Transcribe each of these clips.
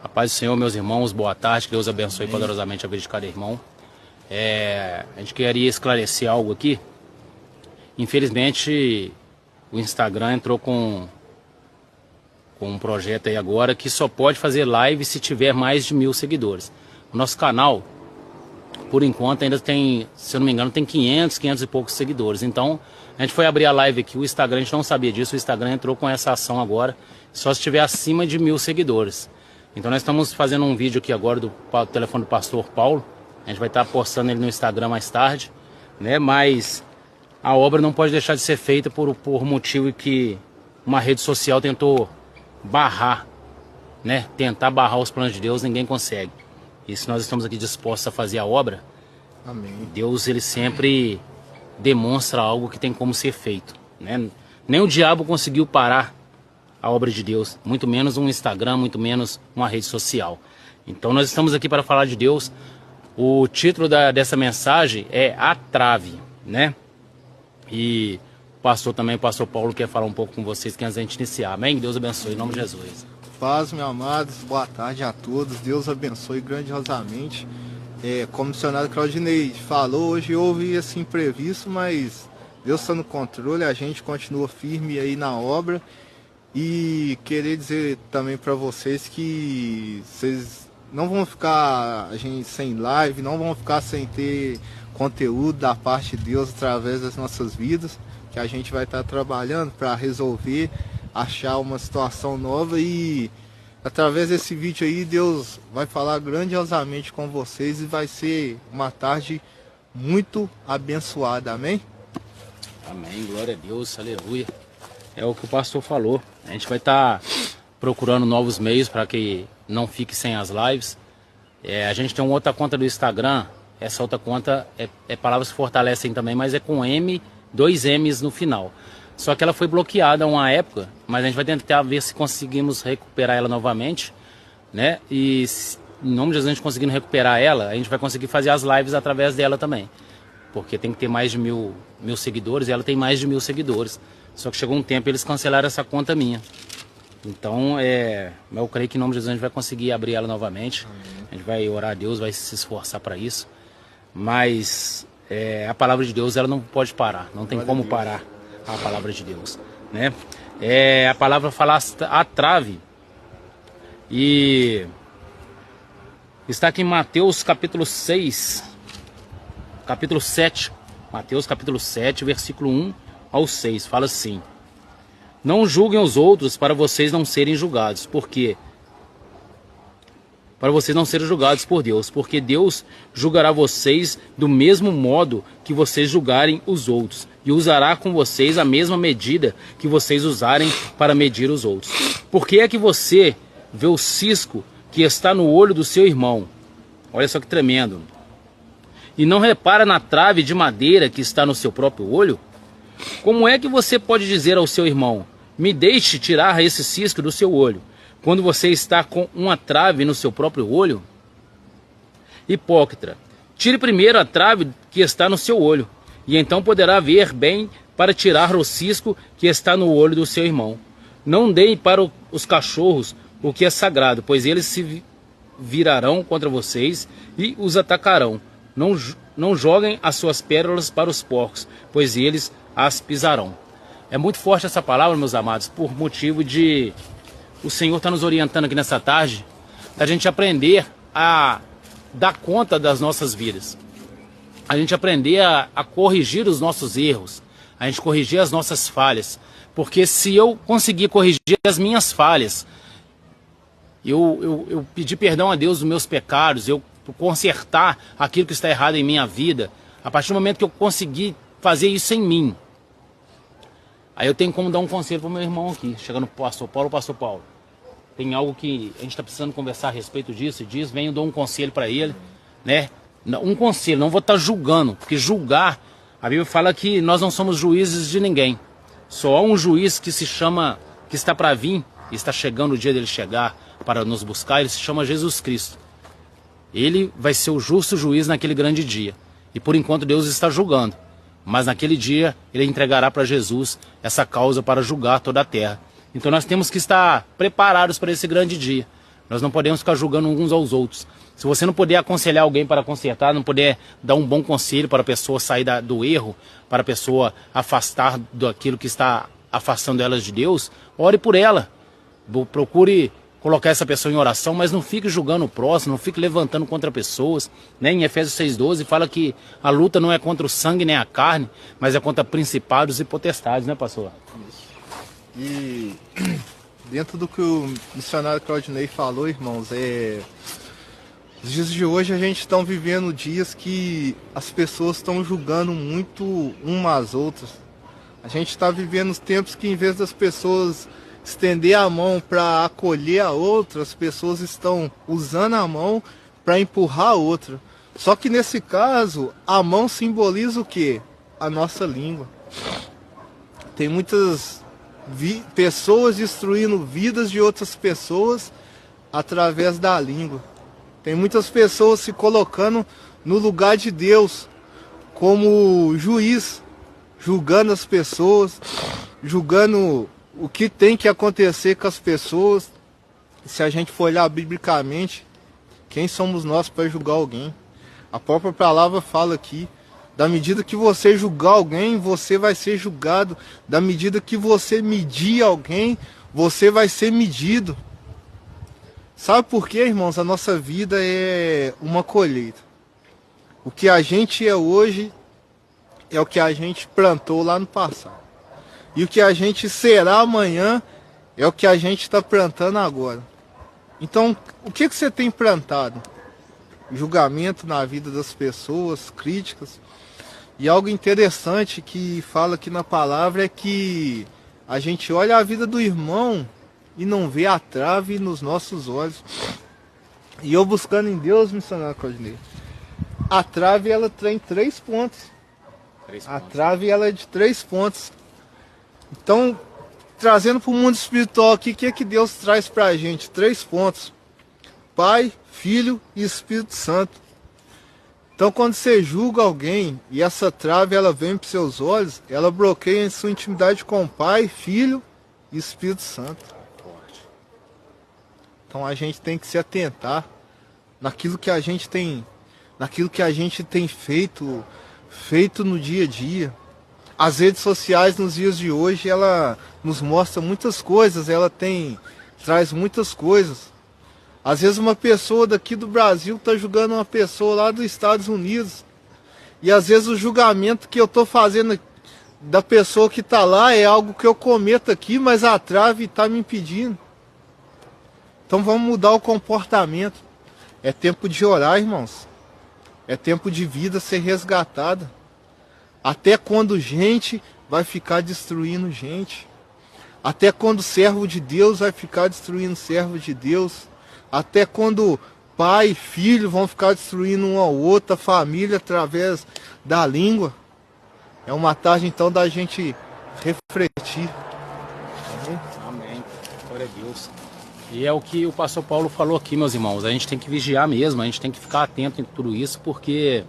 A paz do Senhor, meus irmãos, boa tarde, que Deus abençoe poderosamente a vida de cada irmão. A gente queria esclarecer algo aqui. Infelizmente, o Instagram entrou com um projeto aí agora que só pode fazer live se tiver mais de 1000 seguidores. O nosso canal, por enquanto, ainda tem, se eu não me engano, tem 500 e poucos seguidores. Então, a gente foi abrir a live aqui, o Instagram, a gente não sabia disso, o Instagram entrou com essa ação agora, só se tiver acima de 1000 seguidores. Então nós estamos fazendo um vídeo aqui agora do telefone do pastor Paulo. A gente vai estar postando ele no Instagram mais tarde, né? Mas a obra não pode deixar de ser feita por motivo que uma rede social tentou barrar, né? Tentar barrar os planos de Deus, ninguém consegue. E se nós estamos aqui dispostos a fazer a obra, amém. Deus, ele sempre demonstra algo que tem como ser feito, né? Nem o diabo conseguiu parar a obra de Deus, muito menos um Instagram, muito menos uma rede social. Então nós estamos aqui para falar de Deus. O título dessa mensagem é A Trave, né? E o pastor Paulo, quer falar um pouco com vocês que antes da gente iniciar. Amém? Deus abençoe, em nome de Jesus. Paz, meus amados, boa tarde a todos. Deus abençoe grandiosamente. Como o missionário Claudinei falou, hoje houve esse imprevisto, mas Deus está no controle, a gente continua firme aí na obra. E querer dizer também para vocês que vocês não vão ficar sem live, não vão ficar sem ter conteúdo da parte de Deus através das nossas vidas, que a gente vai estar trabalhando para resolver, achar uma situação nova e através desse vídeo aí Deus vai falar grandiosamente com vocês e vai ser uma tarde muito abençoada, amém? Amém, glória a Deus, aleluia. É o que o pastor falou. A gente vai estar procurando novos meios para que não fique sem as lives. A gente tem uma outra conta do Instagram. Essa outra conta é Palavras que Fortalecem também, mas é com M, 2 M's no final. Só que ela foi bloqueada uma época, mas a gente vai tentar ver se conseguimos recuperar ela novamente, né? E em nome de Jesus, a gente conseguindo recuperar ela, a gente vai conseguir fazer as lives através dela também. Porque tem que ter mais de 1000 seguidores e ela tem mais de 1000 seguidores. Só que chegou um tempo e eles cancelaram essa conta minha. Então, eu creio que em nome de Jesus a gente vai conseguir abrir ela novamente. Amém. A gente vai orar a Deus, vai se esforçar para isso. Mas a palavra de Deus, ela não pode parar. Não tem como parar a palavra de Deus, né? A palavra fala a trave. E está aqui em Mateus capítulo 6, capítulo 7. Mateus capítulo 7, versículo 1 ao 6, fala assim: não julguem os outros para vocês não serem julgados, para vocês não serem julgados por Deus, porque Deus julgará vocês do mesmo modo que vocês julgarem os outros, e usará com vocês a mesma medida que vocês usarem para medir os outros. Por que é que você vê o cisco que está no olho do seu irmão? Olha só que tremendo. E não repara na trave de madeira que está no seu próprio olho? Como é que você pode dizer ao seu irmão: me deixe tirar esse cisco do seu olho, quando você está com uma trave no seu próprio olho? Hipócrita, tire primeiro a trave que está no seu olho, e então poderá ver bem para tirar o cisco que está no olho do seu irmão. Não deem para os cachorros o que é sagrado, pois eles se virarão contra vocês e os atacarão. Não joguem as suas pérolas para os porcos, pois eles as pisarão. É muito forte essa palavra, meus amados, por motivo de o Senhor está nos orientando aqui nessa tarde, da gente aprender a dar conta das nossas vidas, a gente aprender a corrigir os nossos erros, a gente corrigir as nossas falhas, porque se eu conseguir corrigir as minhas falhas, eu pedir perdão a Deus dos meus pecados, eu consertar aquilo que está errado em minha vida, a partir do momento que eu conseguir fazer isso em mim, aí eu tenho como dar um conselho para o meu irmão aqui, chegando no pastor Paulo, tem algo que a gente está precisando conversar a respeito disso, e venho, dou um conselho para ele, né? Um conselho, não vou estar julgando, porque julgar, a Bíblia fala que nós não somos juízes de ninguém, só há um juiz que se chama, que está para vir, e está chegando o dia dele chegar para nos buscar, ele se chama Jesus Cristo. Ele vai ser o justo juiz naquele grande dia, e por enquanto Deus está julgando. Mas naquele dia ele entregará para Jesus essa causa para julgar toda a terra. Então nós temos que estar preparados para esse grande dia. Nós não podemos ficar julgando uns aos outros. Se você não puder aconselhar alguém para consertar, não puder dar um bom conselho para a pessoa sair do erro, para a pessoa afastar daquilo que está afastando elas de Deus, ore por ela. Procure colocar essa pessoa em oração, mas não fique julgando o próximo, não fique levantando contra pessoas. Né? Em Efésios 6,12 fala que a luta não é contra o sangue nem a carne, mas é contra principados e potestades, né, pastor? E dentro do que o missionário Claudinei falou, irmãos, os dias de hoje a gente está vivendo dias que as pessoas estão julgando muito umas às outras. A gente está vivendo os tempos que, em vez das pessoas estender a mão para acolher a outra, as pessoas estão usando a mão para empurrar a outra. Só que nesse caso, a mão simboliza o quê? A nossa língua. Tem muitas pessoas destruindo vidas de outras pessoas através da língua. Tem muitas pessoas se colocando no lugar de Deus como juiz, julgando as pessoas, julgando o que tem que acontecer com as pessoas. Se a gente for olhar biblicamente, quem somos nós para julgar alguém? A própria palavra fala aqui, da medida que você julgar alguém, você vai ser julgado. Da medida que você medir alguém, você vai ser medido. Sabe por quê, irmãos? A nossa vida é uma colheita. O que a gente é hoje é o que a gente plantou lá no passado. E o que a gente será amanhã é o que a gente está plantando agora. Então, o que você tem plantado? Julgamento na vida das pessoas, críticas. E algo interessante que fala aqui na palavra é que a gente olha a vida do irmão e não vê a trave nos nossos olhos. E eu buscando em Deus, missionário Claudinei, a trave ela tem 3 pontos. A trave ela é de 3 pontos. Então, trazendo para o mundo espiritual aqui, o que é que Deus traz para a gente? 3 pontos. Pai, Filho e Espírito Santo. Então, quando você julga alguém e essa trave ela vem para os seus olhos, ela bloqueia a sua intimidade com o Pai, Filho e Espírito Santo. Então, a gente tem que se atentar naquilo que a gente tem feito no dia a dia. As redes sociais nos dias de hoje, ela nos mostra muitas coisas, traz muitas coisas. Às vezes uma pessoa daqui do Brasil está julgando uma pessoa lá dos Estados Unidos. E às vezes o julgamento que eu estou fazendo da pessoa que está lá é algo que eu cometo aqui, mas a trave está me impedindo. Então vamos mudar o comportamento. É tempo de orar, irmãos. É tempo de vida ser resgatada. Até quando gente vai ficar destruindo gente. Até quando servo de Deus vai ficar destruindo servo de Deus. Até quando pai e filho vão ficar destruindo um ao outro, a família, através da língua. É uma tarde então da gente refletir. Amém. Glória a Deus. E é o que o pastor Paulo falou aqui, meus irmãos. A gente tem que vigiar mesmo, a gente tem que ficar atento em tudo isso, porque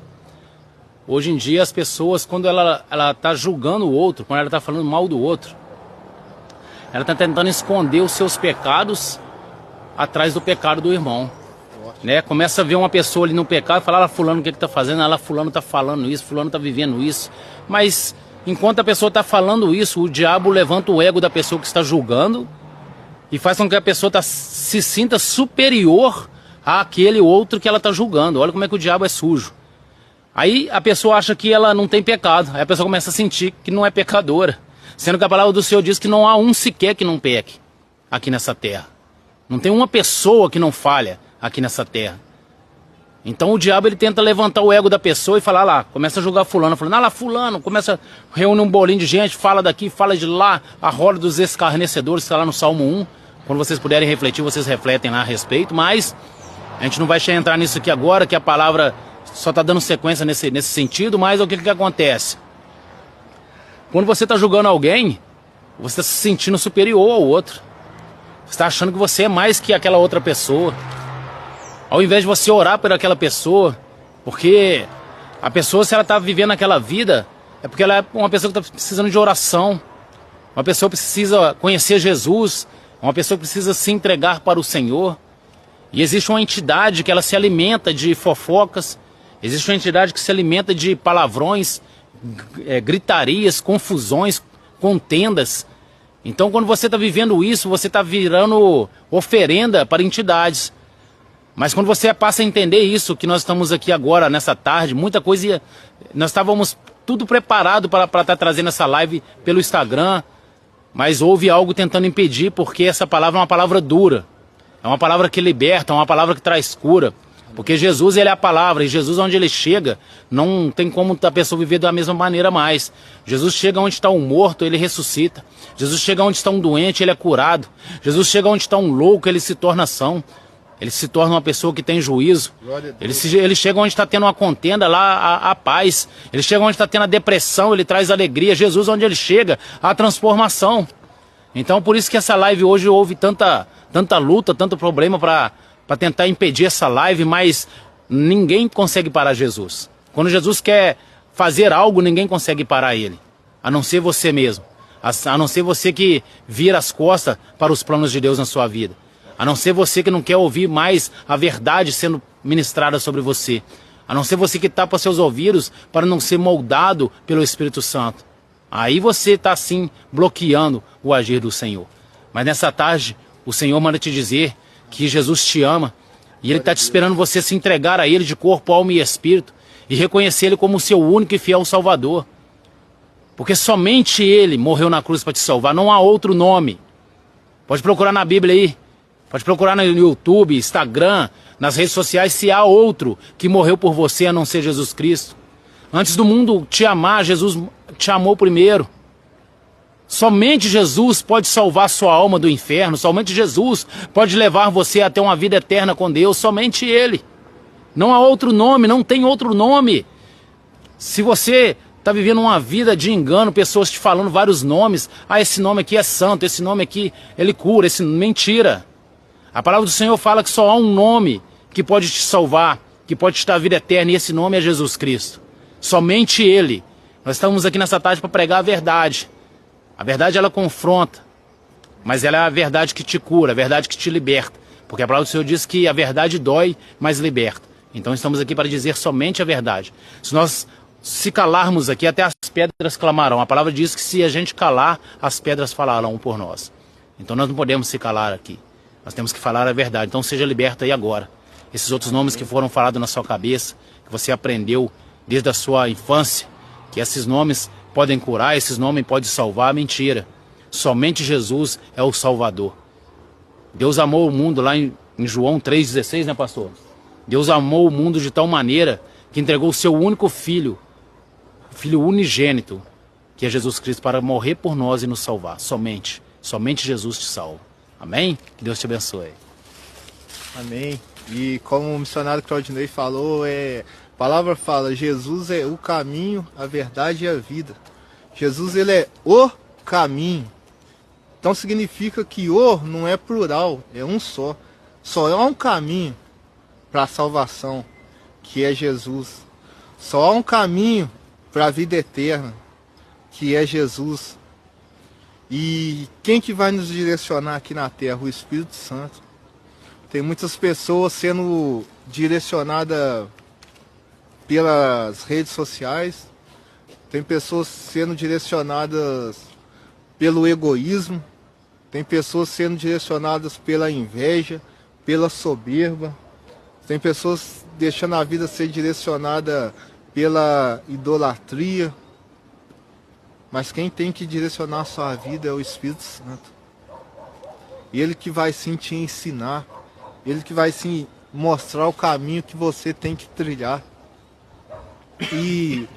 hoje em dia as pessoas, quando ela está julgando o outro, quando ela está falando mal do outro, ela está tentando esconder os seus pecados atrás do pecado do irmão. Né? Começa a ver uma pessoa ali no pecado e fala, fulano o que está fazendo? Fulano está falando isso, fulano está vivendo isso. Mas enquanto a pessoa está falando isso, o diabo levanta o ego da pessoa que está julgando e faz com que a pessoa se sinta superior àquele outro que ela está julgando. Olha como é que o diabo é sujo. Aí a pessoa acha que ela não tem pecado. Aí a pessoa começa a sentir que não é pecadora. Sendo que a palavra do Senhor diz que não há um sequer que não peque aqui nessa terra. Não tem uma pessoa que não falha aqui nessa terra. Então o diabo ele tenta levantar o ego da pessoa e falar lá, começa a julgar fulano, falando, lá fulano, começa a reúne um bolinho de gente, fala daqui, fala de lá, a roda dos escarnecedores, está lá no Salmo 1. Quando vocês puderem refletir, vocês refletem lá a respeito, mas a gente não vai entrar nisso aqui agora, que a palavra só está dando sequência nesse sentido, mas o que acontece? Quando você está julgando alguém, você está se sentindo superior ao outro. Você está achando que você é mais que aquela outra pessoa. Ao invés de você orar por aquela pessoa, porque a pessoa, se ela está vivendo aquela vida, é porque ela é uma pessoa que está precisando de oração. Uma pessoa que precisa conhecer Jesus, uma pessoa que precisa se entregar para o Senhor. E existe uma entidade que ela se alimenta de fofocas, existe uma entidade que se alimenta de palavrões, gritarias, confusões, contendas. Então, quando você está vivendo isso, você está virando oferenda para entidades. Mas quando você passa a entender isso, que nós estamos aqui agora, nessa tarde, muita coisa, nós estávamos tudo preparado para estar trazendo essa live pelo Instagram, mas houve algo tentando impedir, porque essa palavra é uma palavra dura, é uma palavra que liberta, é uma palavra que traz cura. Porque Jesus, ele é a palavra, e Jesus, onde ele chega, não tem como a pessoa viver da mesma maneira mais. Jesus chega onde está um morto, ele ressuscita. Jesus chega onde está um doente, ele é curado. Jesus chega onde está um louco, ele se torna são. Ele se torna uma pessoa que tem juízo. Ele chega onde está tendo uma contenda, lá a paz. Ele chega onde está tendo a depressão, ele traz alegria. Jesus, onde ele chega, a transformação. Então, por isso que essa live hoje houve tanta luta, tanto problema para tentar impedir essa live, mas ninguém consegue parar Jesus. Quando Jesus quer fazer algo, ninguém consegue parar ele, a não ser você mesmo, a não ser você que vira as costas para os planos de Deus na sua vida, a não ser você que não quer ouvir mais a verdade sendo ministrada sobre você, a não ser você que tapa seus ouvidos para não ser moldado pelo Espírito Santo. Aí você está sim bloqueando o agir do Senhor. Mas nessa tarde, o Senhor manda te dizer que Jesus te ama e Ele está te esperando você se entregar a Ele de corpo, alma e espírito e reconhecer Ele como o seu único e fiel Salvador. Porque somente Ele morreu na cruz para te salvar, não há outro nome. Pode procurar na Bíblia aí, pode procurar no YouTube, Instagram, nas redes sociais, se há outro que morreu por você a não ser Jesus Cristo. Antes do mundo te amar, Jesus te amou primeiro. Somente Jesus pode salvar sua alma do inferno, somente Jesus pode levar você a ter uma vida eterna com Deus, somente Ele. Não há outro nome, não tem outro nome. Se você está vivendo uma vida de engano, pessoas te falando vários nomes, esse nome aqui é santo, esse nome aqui ele cura, mentira. A palavra do Senhor fala que só há um nome que pode te salvar, que pode te dar a vida eterna, e esse nome é Jesus Cristo. Somente Ele. Nós estamos aqui nessa tarde para pregar a verdade. A verdade, ela confronta, mas ela é a verdade que te cura, a verdade que te liberta. Porque a palavra do Senhor diz que a verdade dói, mas liberta. Então estamos aqui para dizer somente a verdade. Se nós se calarmos aqui, até as pedras clamarão. A palavra diz que se a gente calar, as pedras falarão por nós. Então nós não podemos se calar aqui. Nós temos que falar a verdade. Então seja liberto aí agora. Esses outros nomes que foram falados na sua cabeça, que você aprendeu desde a sua infância, que esses nomes podem curar, esses nomes podem salvar, mentira. Somente Jesus é o Salvador. Deus amou o mundo lá em João 3,16, né, pastor? Deus amou o mundo de tal maneira que entregou o seu único filho, o filho unigênito, que é Jesus Cristo, para morrer por nós e nos salvar. Somente Jesus te salva. Amém? Que Deus te abençoe. Amém. E como o missionário Claudinei falou, a palavra fala, Jesus é o caminho, a verdade e a vida. Jesus, ele é o caminho. Então significa que o não é plural, é um só. Só há um caminho para a salvação, que é Jesus. Só há um caminho para a vida eterna, que é Jesus. E quem que vai nos direcionar aqui na terra? O Espírito Santo. Tem muitas pessoas sendo direcionadas pelas redes sociais, tem pessoas sendo direcionadas pelo egoísmo, tem pessoas sendo direcionadas pela inveja, pela soberba, tem pessoas deixando a vida ser direcionada pela idolatria, mas quem tem que direcionar a sua vida é o Espírito Santo. Ele que vai sim te ensinar, ele que vai sim mostrar o caminho que você tem que trilhar. E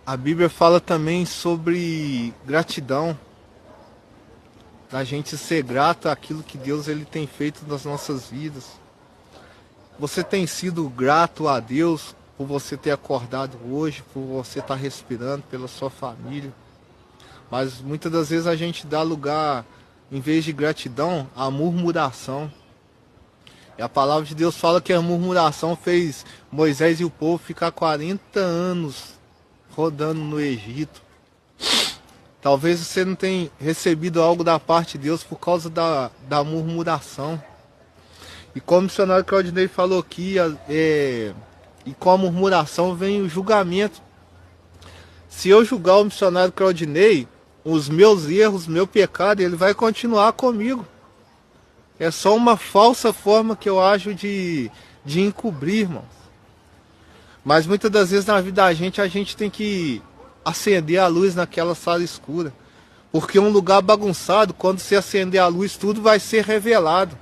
a Bíblia fala também sobre gratidão, da gente ser grato àquilo que Deus ele tem feito nas nossas vidas. Você tem sido grato a Deus por você ter acordado hoje, por você estar respirando, pela sua família. Mas muitas das vezes a gente dá lugar, em vez de gratidão, à murmuração. E a palavra de Deus fala que a murmuração fez Moisés e o povo ficar 40 anos rodando no Egito. Talvez você não tenha recebido algo da parte de Deus por causa da murmuração. E como o missionário Claudinei falou aqui, e com a murmuração vem o julgamento. Se eu julgar o missionário Claudinei, os meus erros, meu pecado, ele vai continuar comigo. É só uma falsa forma que eu acho de encobrir, irmãos. Mas muitas das vezes na vida da gente, a gente tem que acender a luz naquela sala escura. Porque um lugar bagunçado, quando você acender a luz, tudo vai ser revelado.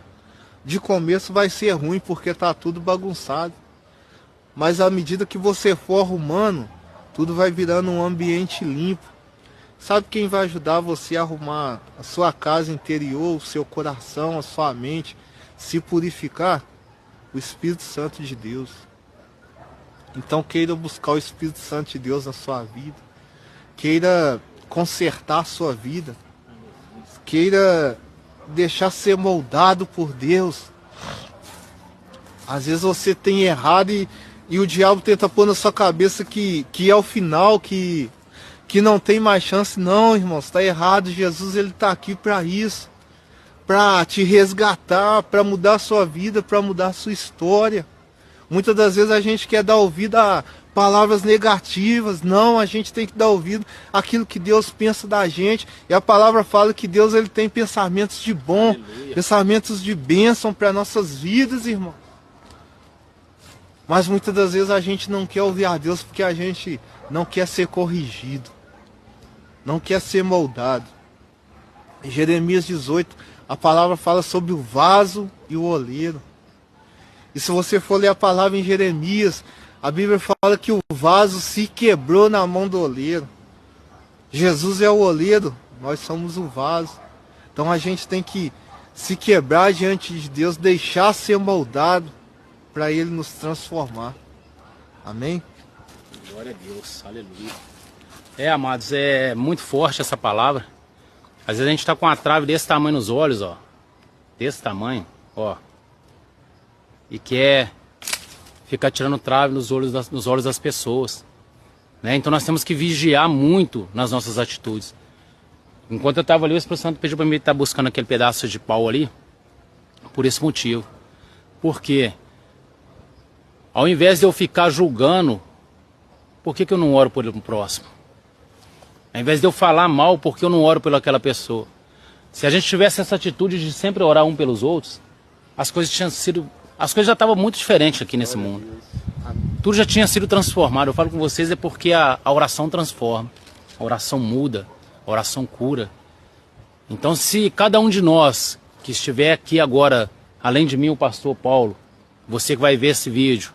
De começo vai ser ruim, porque está tudo bagunçado. Mas à medida que você for arrumando, tudo vai virando um ambiente limpo. Sabe quem vai ajudar você a arrumar a sua casa interior, o seu coração, a sua mente, se purificar? O Espírito Santo de Deus. Então queira buscar o Espírito Santo de Deus na sua vida. Queira consertar a sua vida. Queira deixar ser moldado por Deus. Às vezes você tem errado e o diabo tenta pôr na sua cabeça que é o final, que não tem mais chance. Não, irmãos, está errado. Jesus, ele está aqui para isso. Para te resgatar, para mudar a sua vida, para mudar a sua história. Muitas das vezes a gente quer dar ouvido a palavras negativas. Não, a gente tem que dar ouvido àquilo que Deus pensa da gente. E a palavra fala que Deus, ele tem pensamentos de bom, aleluia, pensamentos de bênção para nossas vidas, irmão. Mas muitas das vezes a gente não quer ouvir a Deus porque a gente não quer ser corrigido, não quer ser moldado. Em Jeremias 18, a palavra fala sobre o vaso e o oleiro. E se você for ler a palavra em Jeremias, a Bíblia fala que o vaso se quebrou na mão do oleiro. Jesus é o oleiro, nós somos o vaso. Então a gente tem que se quebrar diante de Deus, deixar ser moldado para Ele nos transformar. Amém? Glória a Deus, aleluia. Amados, é muito forte essa palavra. Às vezes a gente está com uma trave desse tamanho nos olhos, ó. Desse tamanho, ó. E quer ficar tirando trave nos olhos das pessoas, né? Então nós temos que vigiar muito nas nossas atitudes. Enquanto eu estava ali, o Espírito Santo pediu para mim estar buscando aquele pedaço de pau ali, por esse motivo. Por quê? Ao invés de eu ficar julgando, por que eu não oro por o próximo? Ao invés de eu falar mal, por que eu não oro pelaquela pessoa? Se a gente tivesse essa atitude de sempre orar um pelos outros, as coisas já estavam muito diferentes aqui nesse mundo. Tudo já tinha sido transformado. Eu falo com vocês é porque a oração transforma. A oração muda. A oração cura. Então se cada um de nós que estiver aqui agora, além de mim o pastor Paulo, você que vai ver esse vídeo,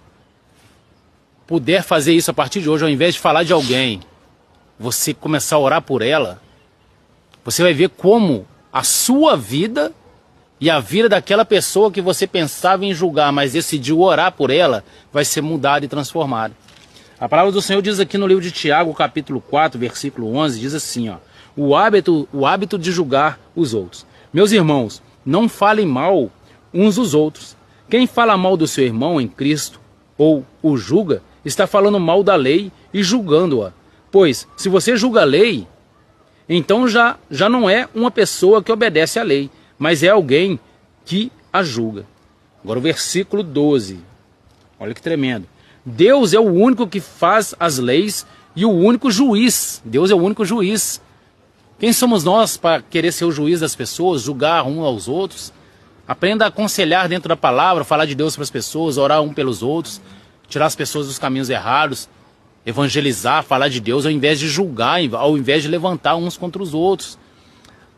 puder fazer isso a partir de hoje, ao invés de falar de alguém, você começar a orar por ela, você vai ver como a sua vida e a vida daquela pessoa que você pensava em julgar, mas decidiu orar por ela, vai ser mudada e transformada. A palavra do Senhor diz aqui no livro de Tiago, capítulo 4, versículo 11, diz assim, ó: o hábito de julgar os outros. Meus irmãos, não falem mal uns dos outros. Quem fala mal do seu irmão em Cristo ou o julga, está falando mal da lei e julgando-a. Pois, se você julga a lei, então já não é uma pessoa que obedece à lei, mas é alguém que a julga. Agora o versículo 12. Olha que tremendo. Deus é o único que faz as leis e o único juiz. Deus é o único juiz. Quem somos nós para querer ser o juiz das pessoas, julgar uns aos outros? Aprenda a aconselhar dentro da palavra, falar de Deus para as pessoas, orar um pelos outros, tirar as pessoas dos caminhos errados, evangelizar, falar de Deus, ao invés de julgar, ao invés de levantar uns contra os outros.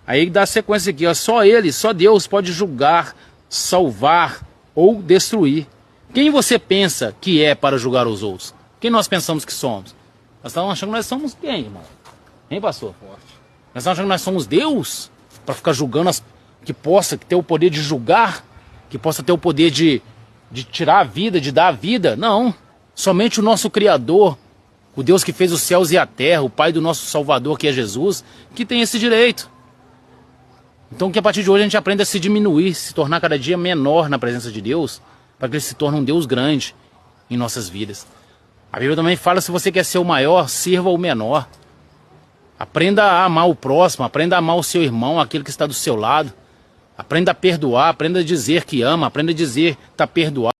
Aí dá a sequência aqui, ó: só Ele, só Deus pode julgar, salvar ou destruir. Quem você pensa que é para julgar os outros? Quem nós pensamos que somos? Nós estamos achando que nós somos quem, irmão? Hein, pastor? Nós estamos achando que nós somos Deus? Para ficar julgando, que possa ter o poder de julgar, que possa ter o poder de tirar a vida, de dar a vida? Não. Somente o nosso Criador, o Deus que fez os céus e a terra, o Pai do nosso Salvador, que é Jesus, que tem esse direito. Então que a partir de hoje a gente aprenda a se diminuir, se tornar cada dia menor na presença de Deus, para que Ele se torne um Deus grande em nossas vidas. A Bíblia também fala, se você quer ser o maior, sirva o menor. Aprenda a amar o próximo, aprenda a amar o seu irmão, aquele que está do seu lado. Aprenda a perdoar, aprenda a dizer que ama, aprenda a dizer que está perdoado.